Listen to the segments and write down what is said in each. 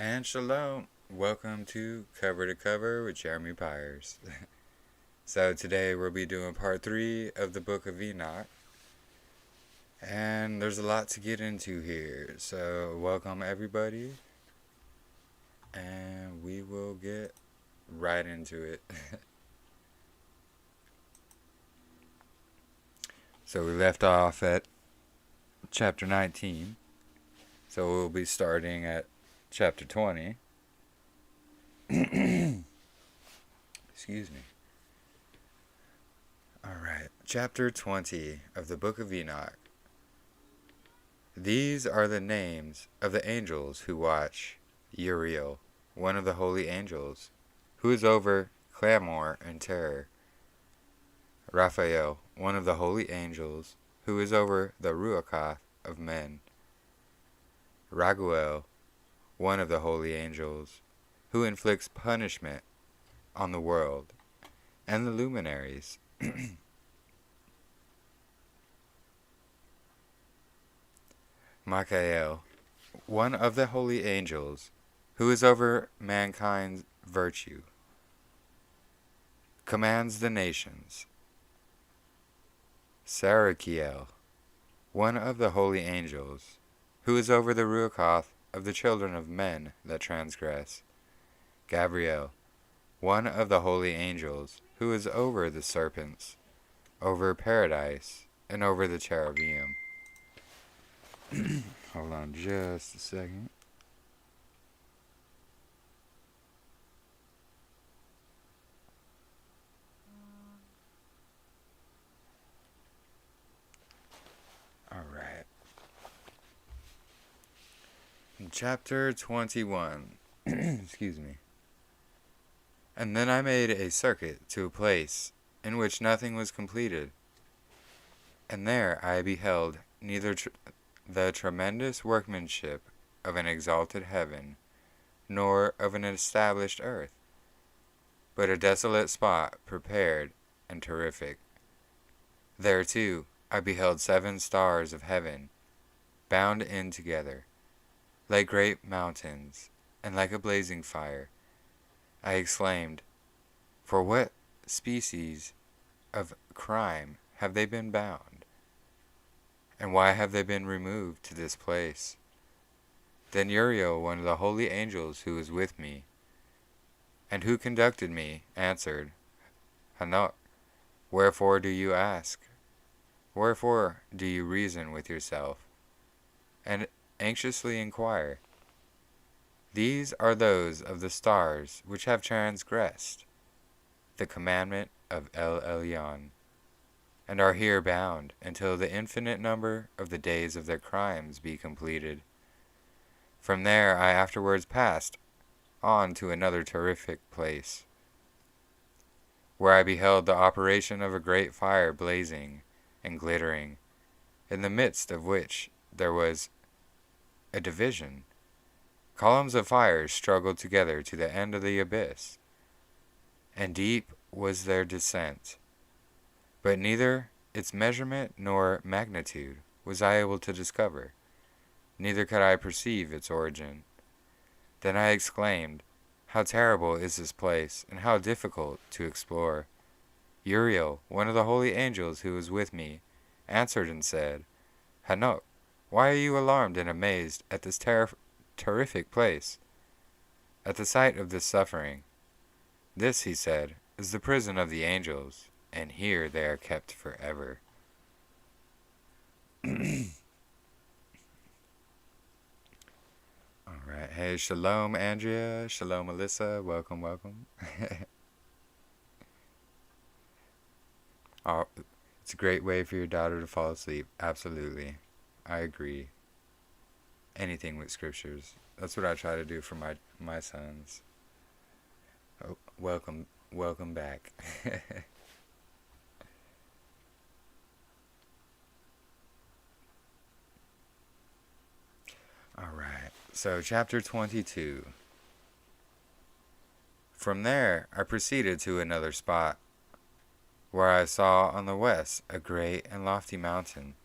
And shalom. Welcome to Cover to Cover with Jeremy Pyers. So today we'll be doing part 3 of the book of Enoch. And there's a lot to get into here. So welcome everybody. And we will get right into it. So we left off at chapter 19. So we'll be starting at chapter 20. Excuse me. Alright, chapter 20 of the book of Enoch. These are the names of the angels who watch Uriel, one of the holy angels, who is over clamor and terror. Raphael, one of the holy angels, who is over the Ruachath of men. Raguel, one of the holy angels, who inflicts punishment on the world, and the luminaries. Michael, one of the holy angels, who is over mankind's virtue, commands the nations. Sarakiel, one of the holy angels, who is over the Ruachath of the children of men that transgress. Gabriel, one of the holy angels, who is over the serpents, over paradise, and over the cherubim. Hold on just a second. Alright. Chapter 21. Excuse me. And then I made a circuit to a place in which nothing was completed, and there I beheld neither the tremendous workmanship of an exalted heaven, nor of an established earth, but a desolate spot prepared and terrific. There, too, I beheld 7 stars of heaven, bound in together, like great mountains, and like a blazing fire. I exclaimed, for what species of crime have they been bound? And why have they been removed to this place? Then Uriel, one of the holy angels who was with me, and who conducted me, answered, Enoch, wherefore do you ask? Wherefore do you reason with yourself, and anxiously inquire? These are those of the stars which have transgressed the commandment of El Elyon, and are here bound until the infinite number of the days of their crimes be completed. From there I afterwards passed on to another terrific place, where I beheld the operation of a great fire blazing and glittering, in the midst of which there was a division. Columns of fire struggled together to the end of the abyss, and deep was their descent, but neither its measurement nor magnitude was I able to discover, neither could I perceive its origin. Then I exclaimed, how terrible is this place, and how difficult to explore! Uriel, one of the holy angels who was with me, answered and said, Enoch, why are you alarmed and amazed at this terrific place, at the sight of this suffering? This, he said, is the prison of the angels, and here they are kept forever. Alright, hey, shalom Andrea, shalom Alyssa, welcome, welcome. Oh, it's a great way for your daughter to fall asleep, absolutely. I agree. Anything with scriptures. That's what I try to do for my sons. Oh, welcome back. Alright, so chapter 22. From there I proceeded to another spot, where I saw on the west a great and lofty mountain,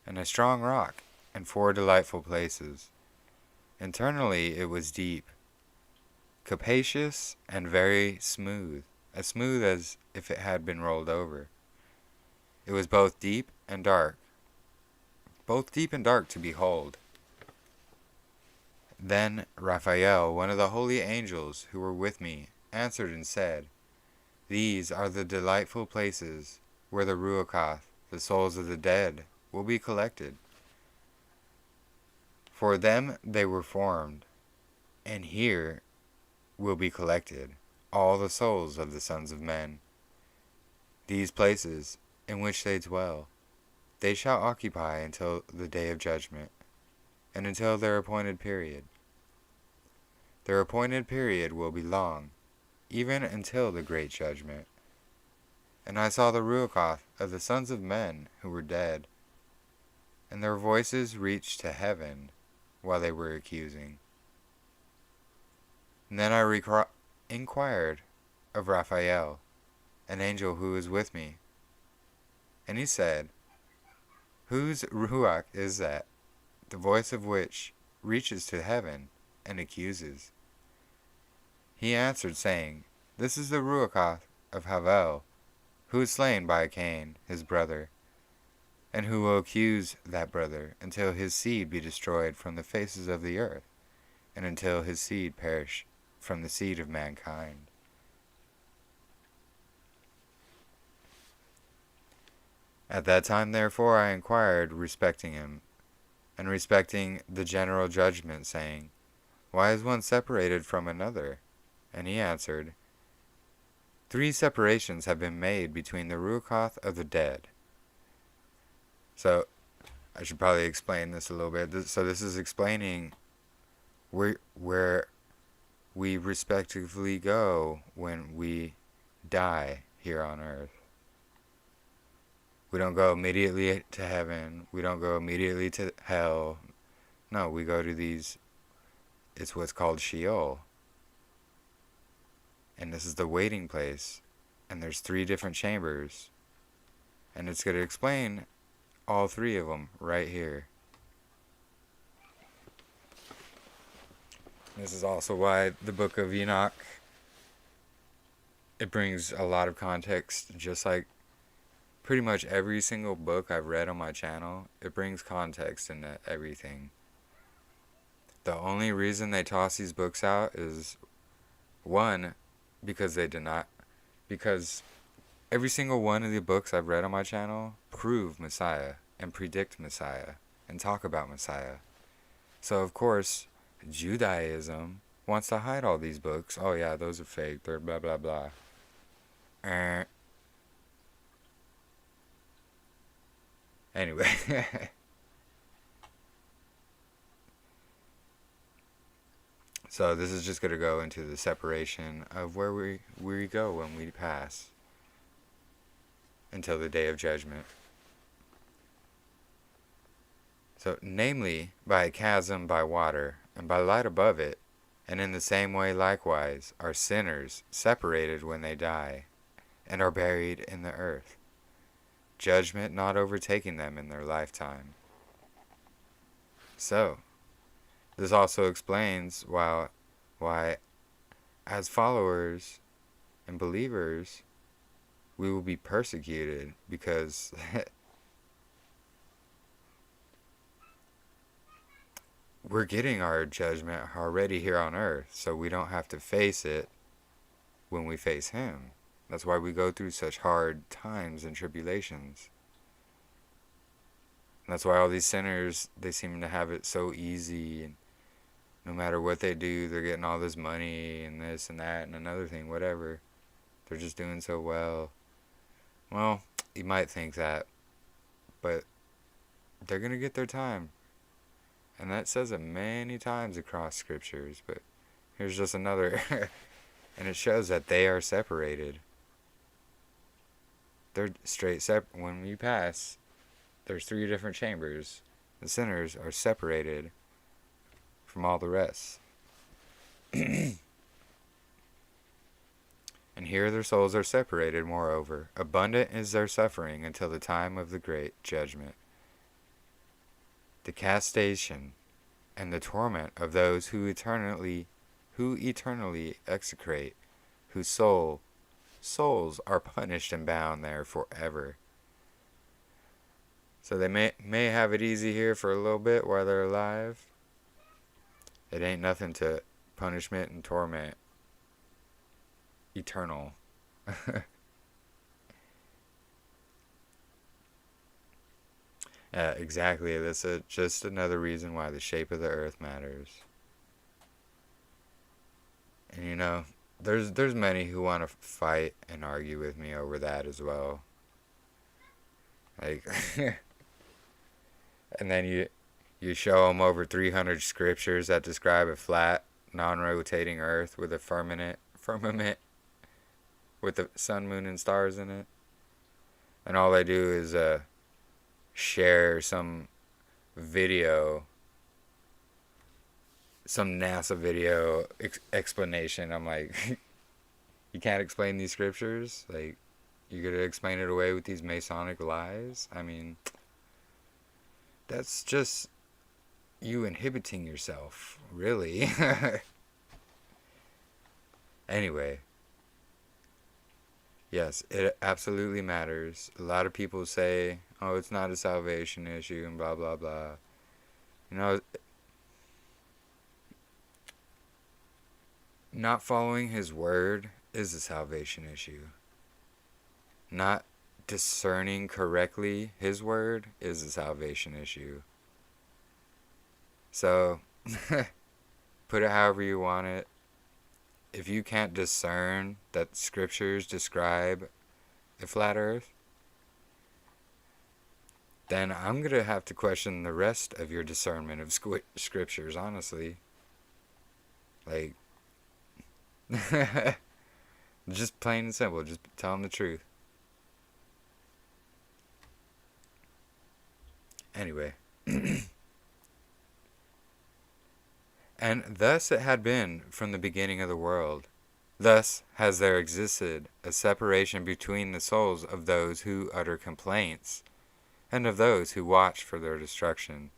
and a strong rock, and 4 delightful places. Internally it was deep, capacious, and very smooth, as smooth as if it had been rolled over. It was both deep and dark to behold. Then Raphael, one of the holy angels who were with me, answered and said, These are the delightful places where the Ruachath, the souls of the dead, will be collected. For them they were formed, and here will be collected all the souls of the sons of men. These places, in which they dwell, they shall occupy until the day of judgment, and until their appointed period. Their appointed period will be long, even until the great judgment. And I saw the Ruachath of the sons of men who were dead, and their voices reached to heaven while they were accusing. And then I inquired of Raphael, an angel who was with me, and he said, Whose Ruach is that, the voice of which reaches to heaven and accuses? He answered, saying, This is the Ruachath of Havel, who was slain by Cain, his brother, and who will accuse that brother until his seed be destroyed from the faces of the earth, and until his seed perish from the seed of mankind. At that time, therefore, I inquired respecting him, and respecting the general judgment, saying, Why is one separated from another? And he answered, 3 separations have been made between the Ruachath of the dead. So, I should probably explain this a little bit. So this is explaining where we respectively go when we die here on earth. We don't go immediately to heaven. We don't go immediately to hell. No, we go to these, it's what's called Sheol. And this is the waiting place. And there's 3 different chambers. And it's going to explain all 3 of them right here. This is also why the book of Enoch, it brings a lot of context, just like pretty much every single book I've read on my channel. It brings context into everything. The only reason they toss these books out is, one, because because every single one of the books I've read on my channel prove Messiah and predict Messiah and talk about Messiah. So of course, Judaism wants to hide all these books. Oh yeah, those are fake. They're blah blah blah. Anyway. So this is just going to go into the separation of where we go when we pass until the day of judgment. So, namely, by a chasm by water, and by light above it, and in the same way likewise are sinners separated when they die, and are buried in the earth, judgment not overtaking them in their lifetime. So, this also explains why as followers and believers, we will be persecuted, because we're getting our judgment already here on earth, so we don't have to face it when we face Him. That's why we go through such hard times and tribulations. And that's why all these sinners, they seem to have it so easy, and no matter what they do, they're getting all this money and this and that and another thing, whatever. They're just doing so well. Well, you might think that, but they're going to get their time. And that says it many times across scriptures, but here's just another. And it shows that they are separated. They're straight separate. When we pass, there's 3 different chambers. The sinners are separated from all the rest. And here their souls are separated, moreover. Abundant is their suffering until the time of the great judgment. The castation and the torment of those who eternally execrate, whose souls are punished and bound there forever. So they may have it easy here for a little bit while they're alive. It ain't nothing to punishment and torment eternal. Exactly. That's just another reason why the shape of the earth matters. And you know, there's many who want to fight and argue with me over that as well. Like, and then you show them over 300 scriptures that describe a flat, non-rotating earth with a firmament with the sun, moon, and stars in it. And all they do is share some video, some NASA video explanation. I'm like, you can't explain these scriptures? Like, you're going to explain it away with these Masonic lies? I mean, that's just you inhibiting yourself, really. Anyway. Yes, it absolutely matters. A lot of people say, oh, it's not a salvation issue and blah, blah, blah. You know, not following His word is a salvation issue. Not discerning correctly His word is a salvation issue. So, put it however you want it. If you can't discern that scriptures describe a flat earth, then I'm going to have to question the rest of your discernment of scriptures, honestly. Like, Just plain and simple. Just tell them the truth. Anyway. And thus it had been from the beginning of the world. Thus has there existed a separation between the souls of those who utter complaints, and of those who watch for their destruction,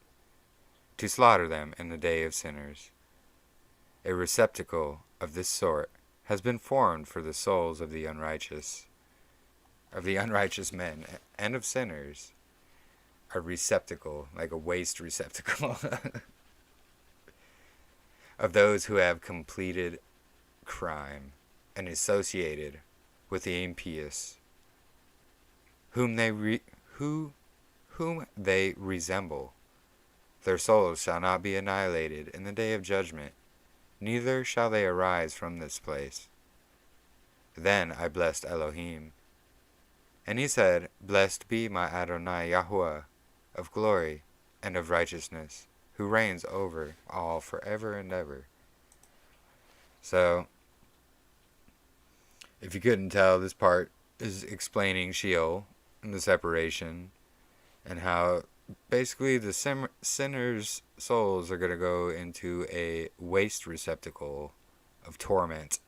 to slaughter them in the day of sinners. A receptacle of this sort has been formed for the souls of the unrighteous men, and of sinners. A receptacle, like a waste receptacle, of those who have completed crime and associated with the impious, whom they resemble. Their souls shall not be annihilated in the day of judgment, neither shall they arise from this place. Then I blessed Elohim, and he said, Blessed be my Adonai Yahuwah, of glory and of righteousness, who reigns over all forever and ever. So, if you couldn't tell, this part is explaining Sheol and the separation, and how basically the sinners' souls are going to go into a waste receptacle of torment.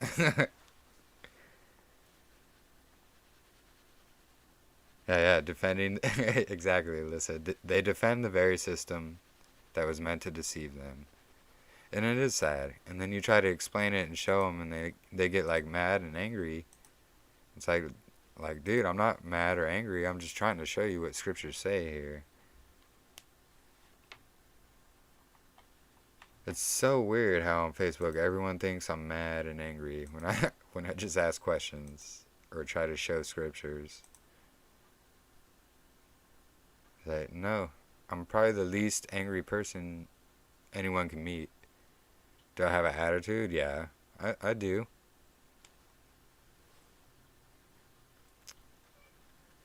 Yeah, defending, exactly, Alyssa. They defend the very system that was meant to deceive them. And it is sad. And then you try to explain it and show them, and they get like mad and angry. It's like, dude, I'm not mad or angry. I'm just trying to show you what scriptures say here. It's so weird how on Facebook everyone thinks I'm mad and angry when I just ask questions or try to show scriptures. Like, no, I'm probably the least angry person anyone can meet. Do I have an attitude? Yeah, I do.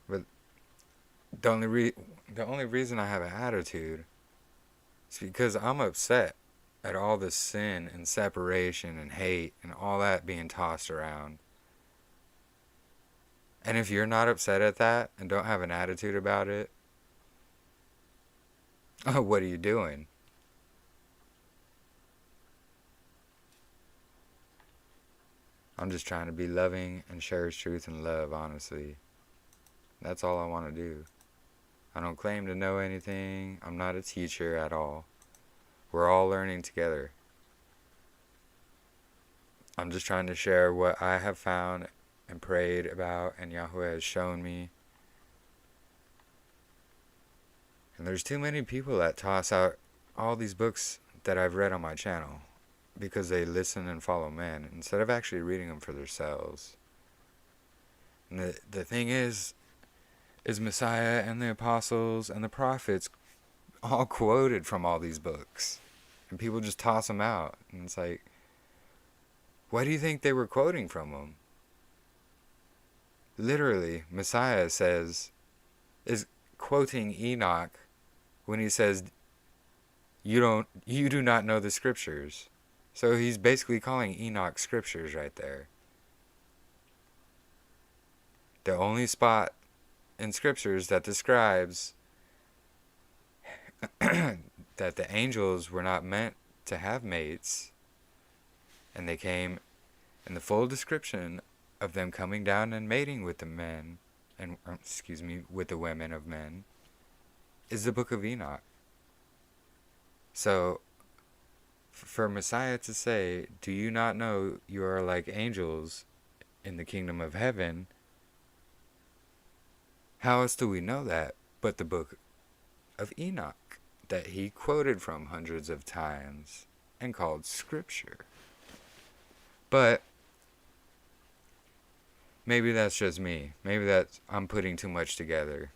But the only reason I have an attitude is because I'm upset at all the sin and separation and hate and all that being tossed around. And if you're not upset at that and don't have an attitude about it, what are you doing? I'm just trying to be loving and share His truth and love, honestly. That's all I want to do. I don't claim to know anything. I'm not a teacher at all. We're all learning together. I'm just trying to share what I have found and prayed about and Yahweh has shown me. And there's too many people that toss out all these books that I've read on my channel because they listen and follow men instead of actually reading them for themselves. And the thing is Messiah and the apostles and the prophets all quoted from all these books. And people just toss them out. And it's like, why do you think they were quoting from them? Literally, Messiah is quoting Enoch when he says, you do not know the scriptures. So he's basically calling Enoch scriptures right there. The only spot in scriptures that describes that the angels were not meant to have mates, and they came in the full description of them coming down and mating with the men, and with the women of men, is the book of Enoch. So, for Messiah to say, do you not know you are like angels in the kingdom of heaven? How else do we know that but the book of Enoch that he quoted from hundreds of times and called scripture? But maybe that's just me. Maybe I'm putting too much together.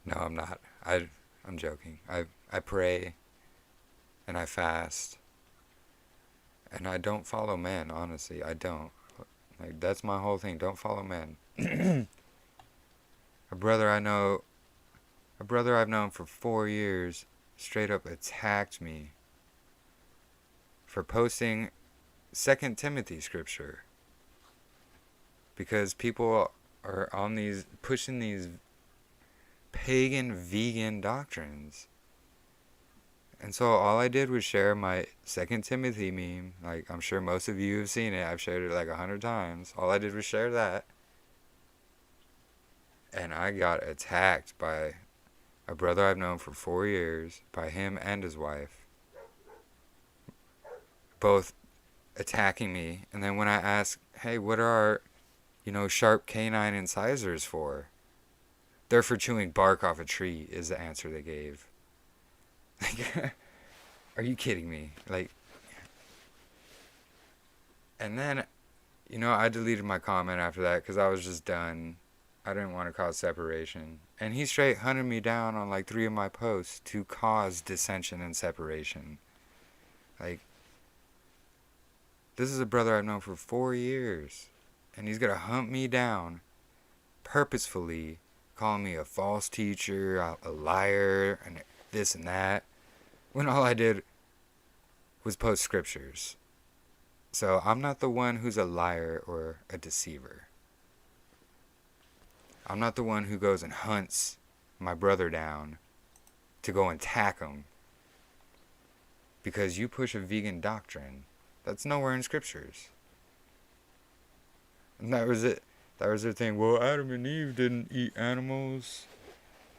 No, I'm not. I'm joking. I pray and I fast. And I don't follow men, honestly. I don't. Like, that's my whole thing. Don't follow men. A brother I've known for 4 years straight up attacked me for posting Second Timothy scripture. Because people are on these, pushing these pagan vegan doctrines. And so all I did was share my Second Timothy meme. Like, I'm sure most of you have seen it. I've shared it like 100 times. All I did was share that. And I got attacked by a brother I've known for 4 years, by him and his wife. Both attacking me. And then when I asked, hey, what are our, sharp canine incisors for? They're for chewing bark off a tree, is the answer they gave. Like, are you kidding me? Like, and then, I deleted my comment after that because I was just done. I didn't want to cause separation. And he straight hunted me down on like 3 of my posts to cause dissension and separation. Like, this is a brother I've known for 4 years. And he's going to hunt me down purposefully, calling me a false teacher, a liar, and this and that, when all I did was post scriptures. So I'm not the one who's a liar or a deceiver. I'm not the one who goes and hunts my brother down to go and attack him because you push a vegan doctrine that's nowhere in scriptures. And that was it. That was their thing. Well, Adam and Eve didn't eat animals.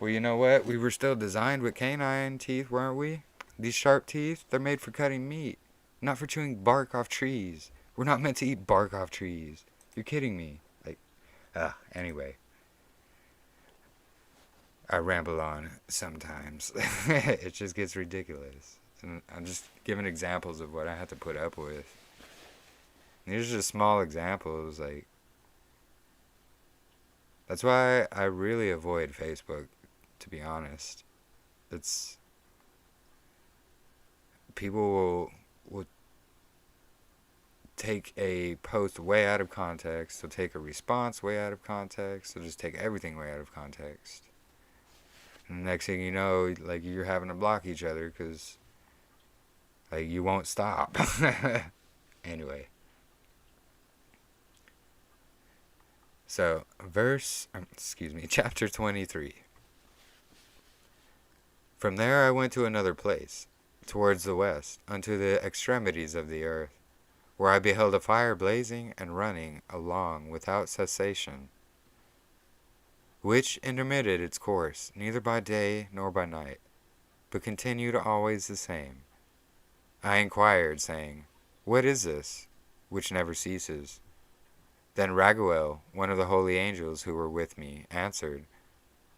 Well, you know what? We were still designed with canine teeth, weren't we? These sharp teeth, they're made for cutting meat, not for chewing bark off trees. We're not meant to eat bark off trees. You're kidding me. Like, anyway. I ramble on sometimes. It just gets ridiculous. And I'm just giving examples of what I have to put up with. And these are just small examples, like, that's why I really avoid Facebook, to be honest. It's, people will take a post way out of context. They'll take a response way out of context. They'll just take everything way out of context. And the next thing you know, like, you're having to block each other because, like, you won't stop. Anyway. So, chapter 23. From there I went to another place, towards the west, unto the extremities of the earth, where I beheld a fire blazing and running along without cessation, which intermitted its course, neither by day nor by night, but continued always the same. I inquired, saying, What is this, which never ceases? Then Raguel, one of the holy angels who were with me, answered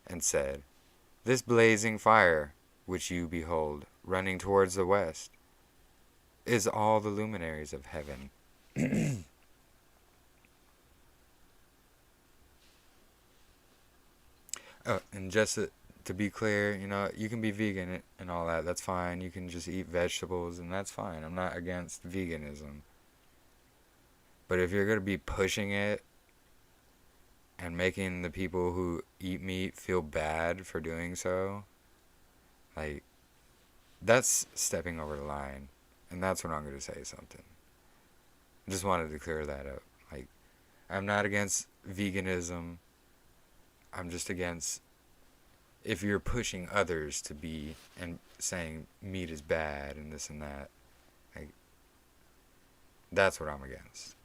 and said, This blazing fire, which you behold, running towards the west, is all the luminaries of heaven. Oh, and just to be clear, you can be vegan and all that. That's fine. You can just eat vegetables, and that's fine. I'm not against veganism. But if you're going to be pushing it and making the people who eat meat feel bad for doing so, like, that's stepping over the line. And that's when I'm going to say something. I just wanted to clear that up. Like, I'm not against veganism. I'm just against if you're pushing others to be and saying meat is bad and this and that. Like, that's what I'm against.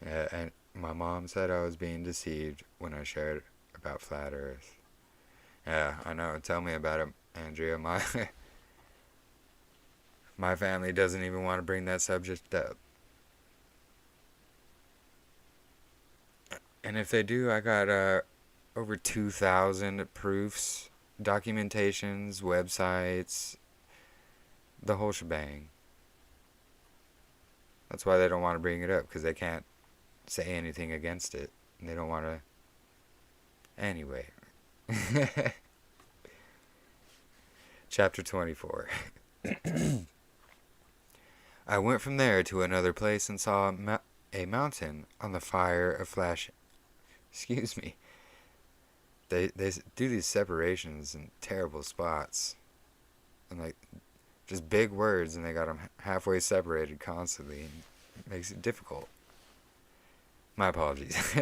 Yeah, and my mom said I was being deceived when I shared about flat Earth. Yeah, I know. Tell me about it, Andrea. My family doesn't even want to bring that subject up. And if they do, I got over 2,000 proofs, documentations, websites, the whole shebang. That's why they don't want to bring it up, because they can't say anything against it. They don't want to. Anyway. Chapter 24. I went from there to another place and saw a mountain on the fire of flash. Excuse me. They do these separations in terrible spots, and like just big words, and they got them halfway separated constantly, and it makes it difficult. My apologies.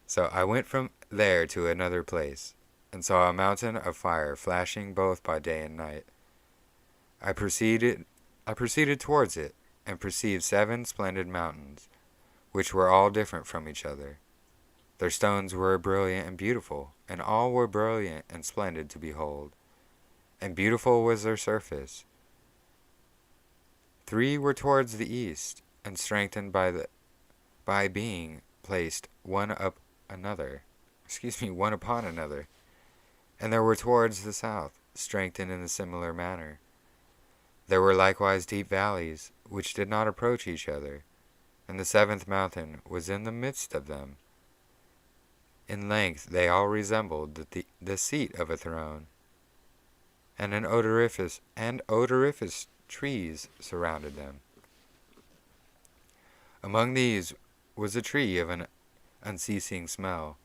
So I went from there to another place, and saw a mountain of fire flashing both by day and night. I proceeded towards it, and perceived 7 splendid mountains, which were all different from each other. Their stones were brilliant and beautiful, and all were brilliant and splendid to behold, and beautiful was their surface. 3 were towards the east, and strengthened by being placed one upon another. And there were towards the south, strengthened in a similar manner. There were likewise deep valleys, which did not approach each other, and the 7th mountain was in the midst of them. In length they all resembled the seat of a throne, and odoriferous trees surrounded them. Among these was a tree of an unceasing smell,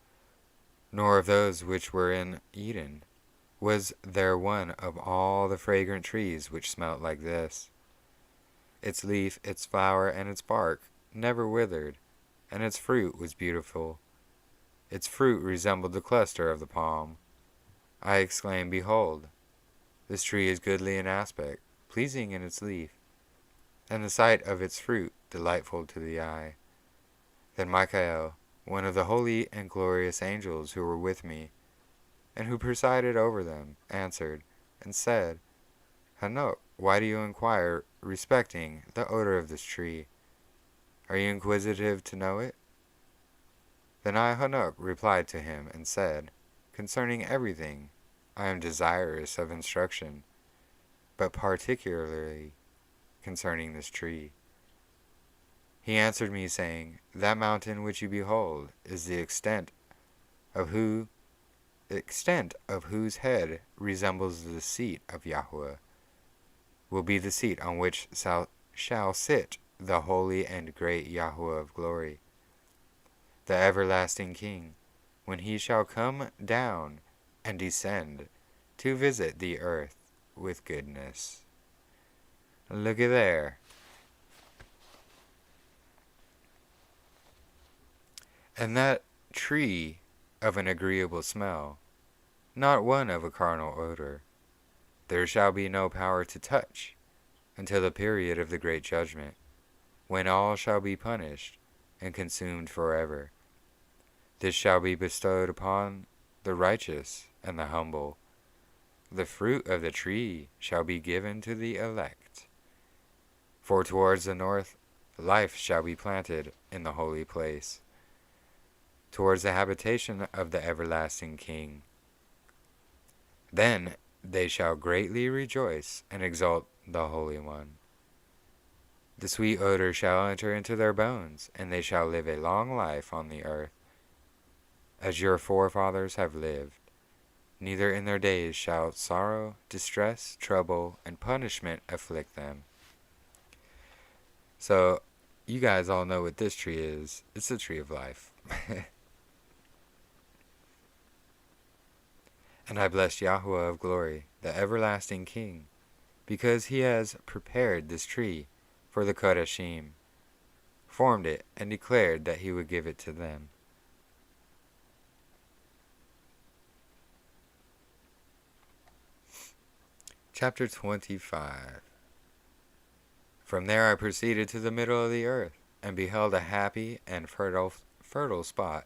nor of those which were in Eden was there one of all the fragrant trees which smelt like this. Its leaf, its flower, and its bark never withered, and its fruit was beautiful. Its fruit resembled the cluster of the palm. I exclaimed, Behold, this tree is goodly in aspect, pleasing in its leaf, and the sight of its fruit delightful to the eye. Then Michael, one of the holy and glorious angels who were with me, and who presided over them, answered, and said, Enoch, why do you inquire respecting the odor of this tree? Are you inquisitive to know it? Then I, Enoch, replied to him, and said, Concerning everything, I am desirous of instruction, but particularly concerning this tree. He answered me, saying, That mountain which you behold is the extent of whose head resembles the seat of Yahweh, will be the seat on which shall sit the holy and great Yahweh of glory, the everlasting King, when he shall come down and descend to visit the earth with goodness. Look at there. And that tree of an agreeable smell, not one of a carnal odor, there shall be no power to touch, until the period of the great judgment, when all shall be punished and consumed forever. This shall be bestowed upon the righteous and the humble. The fruit of the tree shall be given to the elect. For towards the north life shall be planted in the holy place, towards the habitation of the everlasting King. Then they shall greatly rejoice and exalt the Holy One. The sweet odor shall enter into their bones, and they shall live a long life on the earth, as your forefathers have lived. Neither in their days shall sorrow, distress, trouble, and punishment afflict them. So, you guys all know what this tree is. It's the tree of life. And I bless Yahweh of glory, the everlasting King, because he has prepared this tree for the Kodashim, formed it, and declared that he would give it to them. Chapter 25. From there I proceeded to the middle of the earth, and beheld a happy and fertile spot,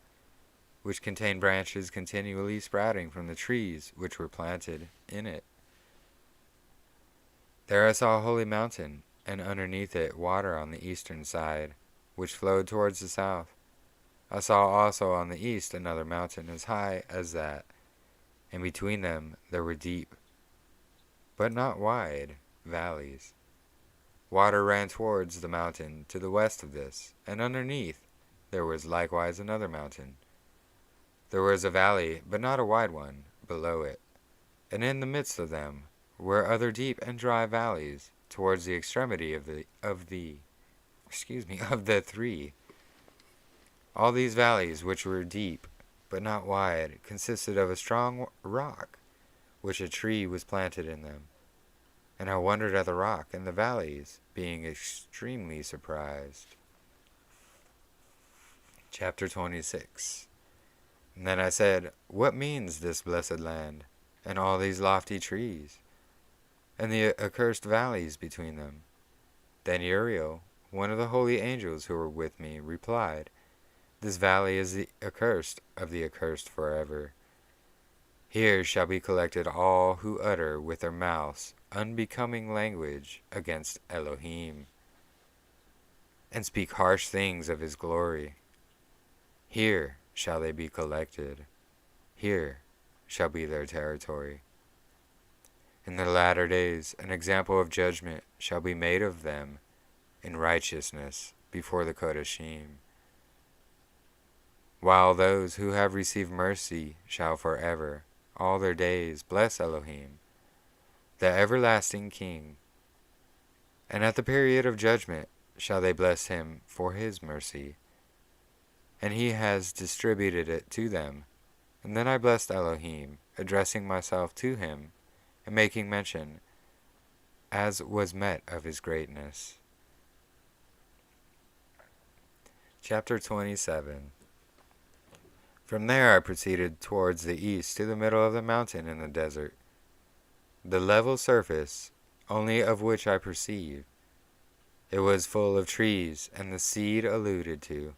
which contained branches continually sprouting from the trees which were planted in it. There I saw a holy mountain, and underneath it water on the eastern side, which flowed towards the south. I saw also on the east another mountain as high as that, and between them there were deep, but not wide, valleys. Water ran towards the mountain to the west of this, and underneath there was likewise another mountain. There was a valley, but not a wide one, below it, and in the midst of them were other deep and dry valleys towards the extremity of the of the three. All these valleys, which were deep but not wide, consisted of a strong rock, which a tree was planted in them. And I wondered at the rock and the valleys, being extremely surprised. Chapter 26. And then I said, what means this blessed land, and all these lofty trees, and the accursed valleys between them? Then Uriel, one of the holy angels who were with me, replied, this valley is the accursed of the accursed forever. Here shall be collected all who utter with their mouths unbecoming language against Elohim, and speak harsh things of his glory. Here shall they be collected. Here shall be their territory. In the latter days an example of judgment shall be made of them in righteousness before the Kodashim, while those who have received mercy shall forever, all their days, bless Elohim, the everlasting King. And at the period of judgment shall they bless him for his mercy, and he has distributed it to them. And then I blessed Elohim, addressing myself to him, and making mention, as was met of his greatness. Chapter 27. From there I proceeded towards the east to the middle of the mountain in the desert, the level surface only of which I perceived. It was full of trees, and the seed alluded to,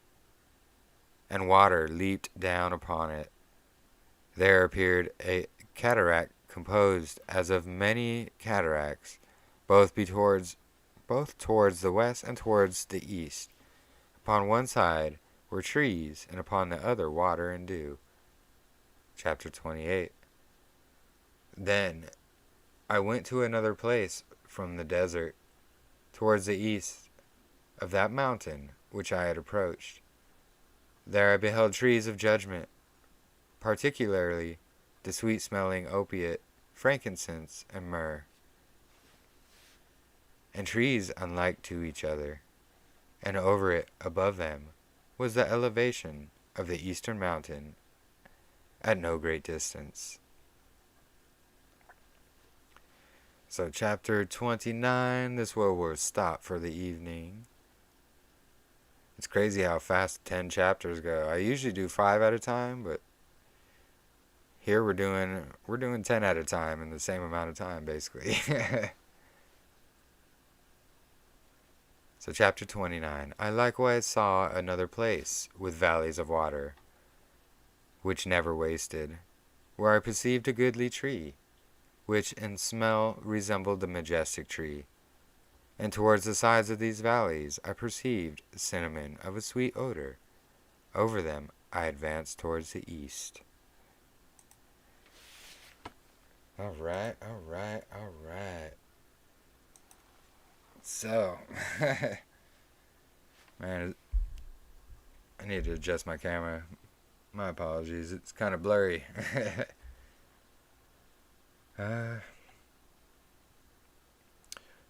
and water leaped down upon it. There appeared a cataract composed as of many cataracts, both towards the west and towards the east. Upon one side were trees, and upon the other water and dew. Chapter 28. Then I went to another place from the desert, towards the east of that mountain which I had approached. There I beheld trees of judgment, particularly the sweet-smelling opiate, frankincense, and myrrh, and trees unlike to each other, and over it, above them, was the elevation of the eastern mountain at no great distance. So chapter 29, this where we'll stop for the evening. It's crazy how fast 10 chapters go. I usually do 5 at a time, but here we're doing 10 at a time in the same amount of time, basically. So chapter 29. I likewise saw another place with valleys of water, which never wasted, where I perceived a goodly tree, which in smell resembled the majestic tree. And towards the sides of these valleys I perceived cinnamon of a sweet odor. Over them I advanced towards the east. Alright. So, man, I need to adjust my camera. My apologies, it's kind of blurry.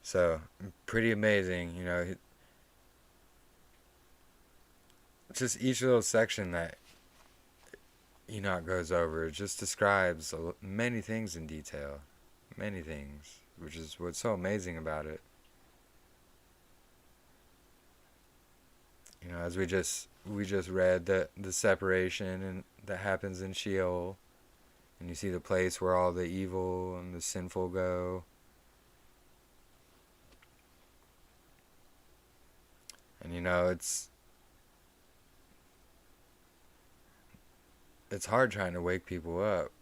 So, pretty amazing, you know. Just each little section that Enoch goes over, it just describes many things in detail. Many things, which is what's so amazing about it. You know, as we just read the separation and that happens in Sheol, and you see the place where all the evil and the sinful go. And you know, it's hard trying to wake people up,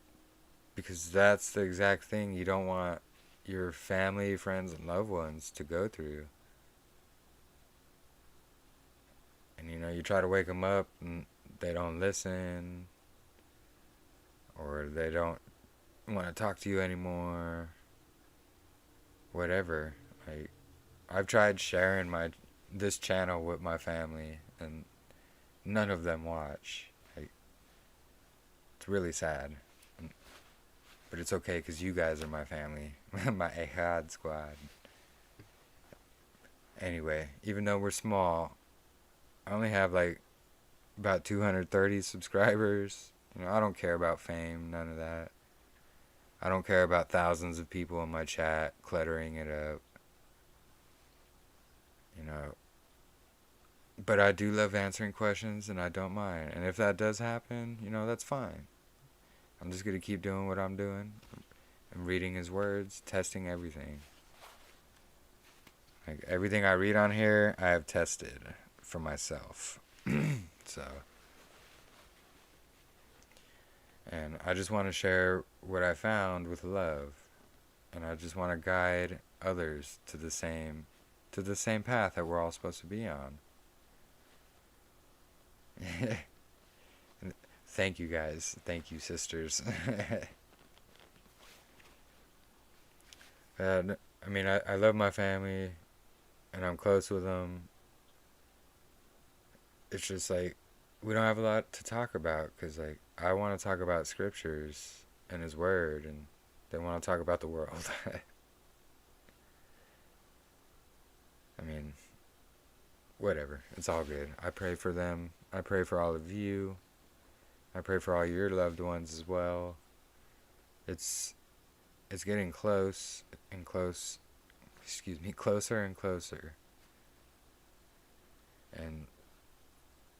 because that's the exact thing you don't want your family, friends, and loved ones to go through. And you know, you try to wake them up and they don't listen, or they don't want to talk to you anymore, whatever. Like, I've tried sharing this channel with my family, and none of them watch. Like, it's really sad, but it's okay, because you guys are my family. My Ehad squad. Anyway, even though we're small, I only have like about 230 subscribers. I don't care about fame, none of that. I don't care about thousands of people in my chat cluttering it up. You know, but I do love answering questions and I don't mind. And if that does happen, that's fine. I'm just going to keep doing what I'm doing. I'm reading his words, testing everything. Like everything I read on here, I have tested for myself. So, and I just want to share what I found with love. And I just want to guide others to the same path that we're all supposed to be on. Thank you guys. Thank you, sisters. I mean, I love my family and I'm close with them. It's just like we don't have a lot to talk about because like I want to talk about scriptures and his word, and they want to talk about the world. I mean, whatever. It's all good. I pray for them. I pray for all of you. I pray for all your loved ones as well. It's getting close and close. Excuse me, closer and closer. And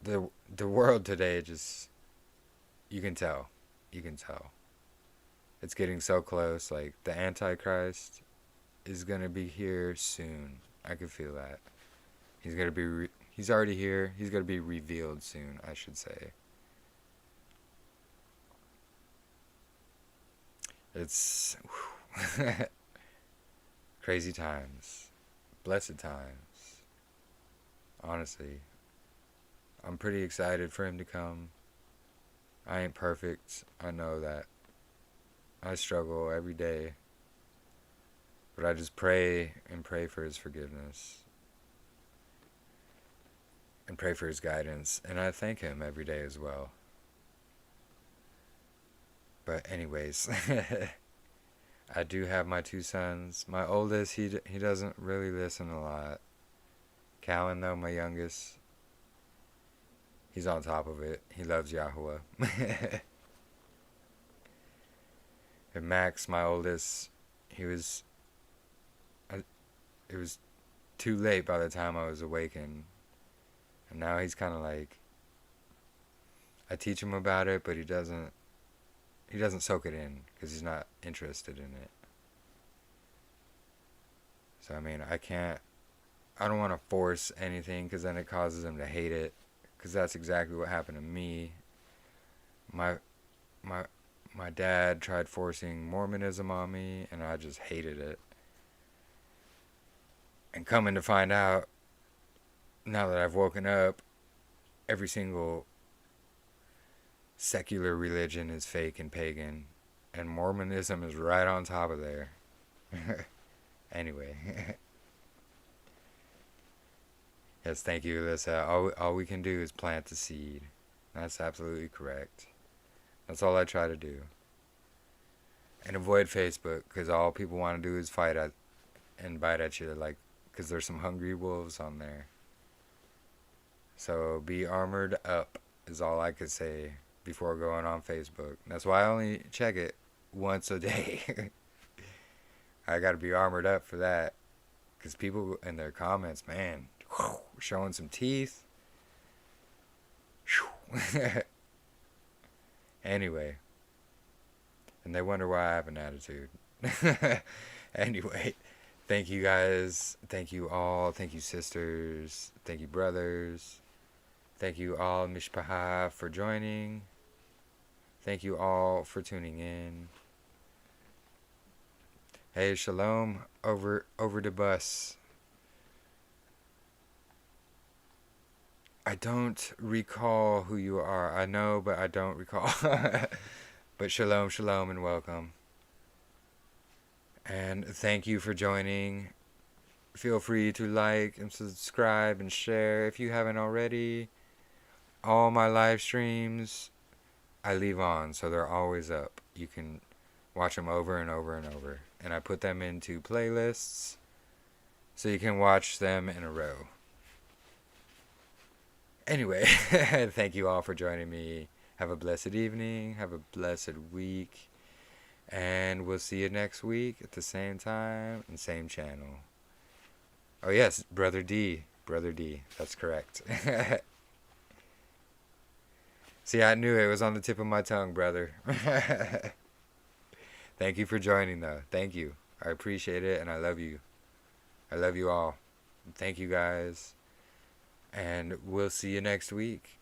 the world today just you can tell. It's getting so close. Like the Antichrist is gonna be here soon. I can feel that. He's already here. He's gonna be revealed soon, I should say. It's crazy times, blessed times. Honestly, I'm pretty excited for him to come. I ain't perfect. I know that. I struggle every day. But I just pray and pray for his forgiveness. And pray for his guidance. And I thank him every day as well. But anyways, I do have my two sons. My oldest, he doesn't really listen a lot. Callan, though, my youngest, he's on top of it. He loves Yahweh. And Max, my oldest, it was too late by the time I was awakened. And now he's kind of like, I teach him about it, but he doesn't soak it in because he's not interested in it. So I mean, I don't want to force anything because then it causes him to hate it, because that's exactly what happened to me. My dad tried forcing Mormonism on me and I just hated it. And coming to find out, now that I've woken up, every single secular religion is fake and pagan, and Mormonism is right on top of there. Anyway. Yes, thank you, Alyssa. All we can do is plant the seed. That's absolutely correct. That's all I try to do. And avoid Facebook, because all people want to do is fight at and bite at you, like, because there's some hungry wolves on there. So be armored up is all I could say before going on Facebook. That's why I only check it once a day. I gotta be armored up for that. Because people in their comments, man, showing some teeth. Anyway. And they wonder why I have an attitude. Anyway. Thank you guys. Thank you all. Thank you sisters. Thank you brothers. Thank you all mishpacha for joining. Thank you all for tuning in. Hey, shalom over the bus. I don't recall who you are. I know, but I don't recall. But shalom, shalom, and welcome. And thank you for joining. Feel free to like and subscribe and share if you haven't already. All my live streams I leave on, so they're always up. You can watch them over and over and over. And I put them into playlists so you can watch them in a row. Anyway, thank you all for joining me. Have a blessed evening. Have a blessed week. And we'll see you next week at the same time and same channel. Oh, yes, Brother D. Brother D. That's correct. See, I knew it was on the tip of my tongue, brother. Thank you for joining, though. Thank you. I appreciate it, and I love you. I love you all. Thank you, guys. And we'll see you next week.